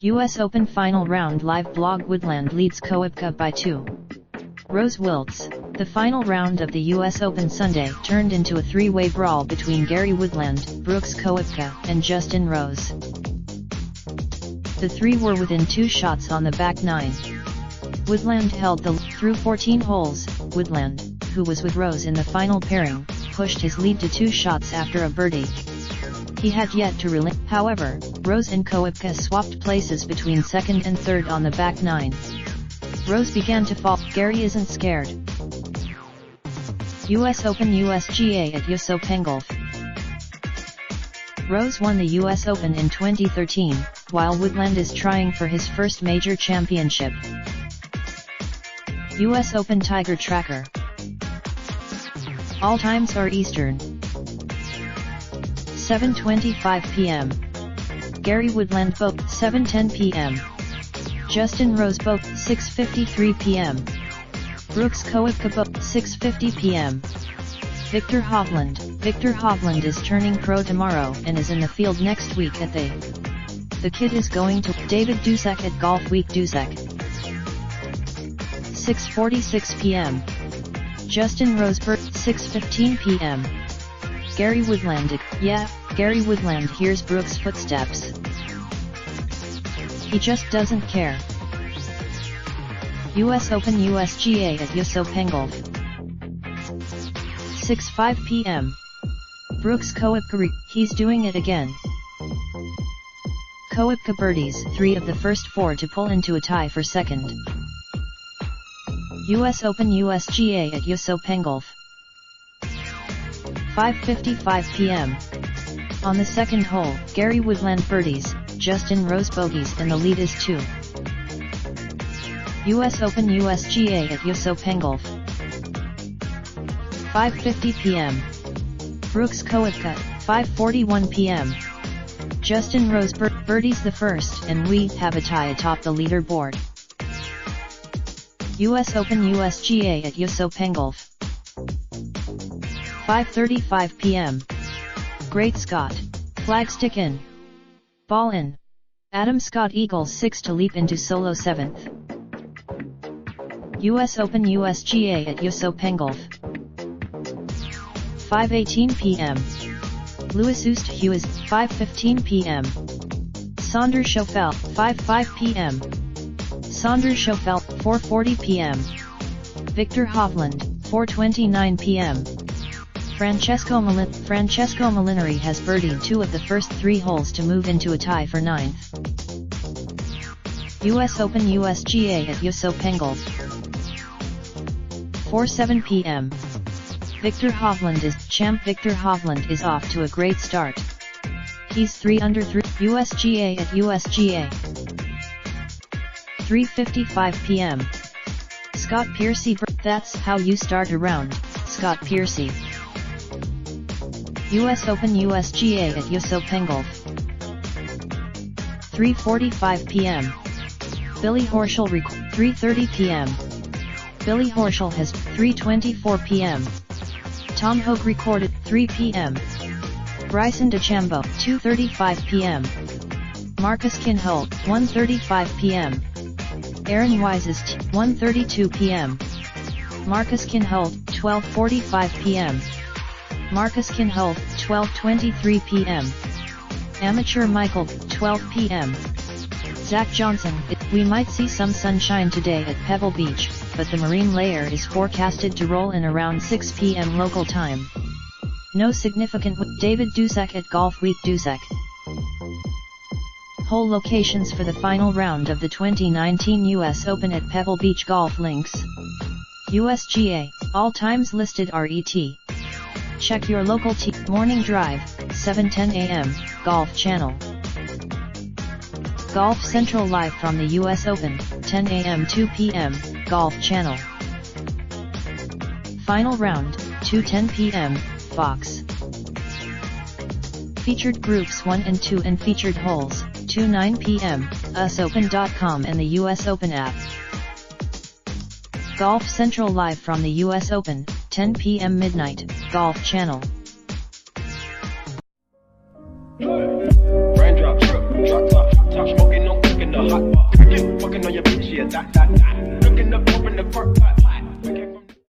US Open Final Round Live Blog. Woodland leads Koepka by 2. Rose wilts. The final round of the US Open Sunday turned into a three-way brawl between Gary Woodland, Brooks Koepka, and Justin Rose. The three were within 2 shots on the back nine. Woodland held the lead through 14 holes. Woodland, who was with Rose in the final pairing, pushed his lead to 2 shots after a birdie. He had yet to relent. However, Rose and Koepka swapped places between second and third on the back nine. Rose began to fall. Gary isn't scared. US Open USGA at US Open Golf. Rose won the US Open in 2013, while Woodland is trying for his first major championship. US Open Tiger Tracker. All times are Eastern. 7:25 p.m. Gary Woodland both 7:10 p.m. Justin Rose both 6:53 p.m. Brooks Koepka both 6:50 p.m. Victor Hovland is turning pro tomorrow and is in the field next week at The kid is going to David Dusek at Golf Week. Dusek 6:46 p.m. Justin Rose 6:15 p.m. Gary Woodland. Gary Woodland hears Brooks' footsteps. He just doesn't care. US Open USGA at US Open Golf. 6:05 p.m. Brooks Koepka. He's doing it again. Koepka birdies 3 of the first 4 to pull into a tie for second. US Open USGA at US Open Golf. 5:55 p.m. On the second hole, Gary Woodland birdies, Justin Rose bogeys, and the lead is 2. US Open USGA at US Open Golf. 5:50 p.m. Brooks Koepka. 5:41 p.m. Justin Rose birdies the first, and we have a tie atop the leaderboard. US Open USGA at US Open Golf. 5:35 p.m. Great Scott. Flagstick in. Ball in. Adam Scott eagles 6 to leap into solo 7th. US Open USGA at US Open Golf. 5:18 p.m. Louis Oosthuizen. 5:15 p.m. Sander Schoffel. 5:05 p.m. Sander Schoffel. 4:40 p.m. Victor Hovland. 4:29 p.m. Francesco Molinari has birdied 2 of the first 3 holes to move into a tie for 9th. US Open USGA at US Open Golf. 4:07 p.m. Victor Hovland is off to a great start. He's 3 under 3. USGA at USGA. 3:55 p.m. Scott Piercy. That's how you start a round, Scott Piercy. US Open USGA at US Open Golf. 3:45 p.m. Billy Horschel 3:30 p.m. Billy Horschel has 3:24 p.m. Tom Hoge recorded 3 p.m. Bryson DeChambeau 2:35 p.m. Marcus Kinhult 1:35 p.m. Aaron Wise's 1:32 p.m. Marcus Kinhult 12:45 p.m. Marcus Kinhult 12:23 p.m. Amateur Michael 12 p.m. Zach Johnson. We might see some sunshine today at Pebble Beach, but the marine layer is forecasted to roll in around 6 p.m. local time. No significant. David Dusek at Golf Week. Dusek. Hole locations for the final round of the 2019 US Open at Pebble Beach. Golf links. USGA. All times listed RET. Check your local Morning Drive, 7:10 a.m., Golf Channel. Golf Central live from the US Open, 10 a.m. 2 p.m., Golf Channel. Final round, 2:10 p.m., Fox. Featured groups 1 and 2 and featured holes, 2:09 p.m., usopen.com and the US Open app. Golf Central live from the US Open, 10 p.m. midnight, Golf Channel. Raindrop, drop top, top smoking, no cooking the hot pot. Fucking on your bitch, yeah, that. Looking up, open the park pot.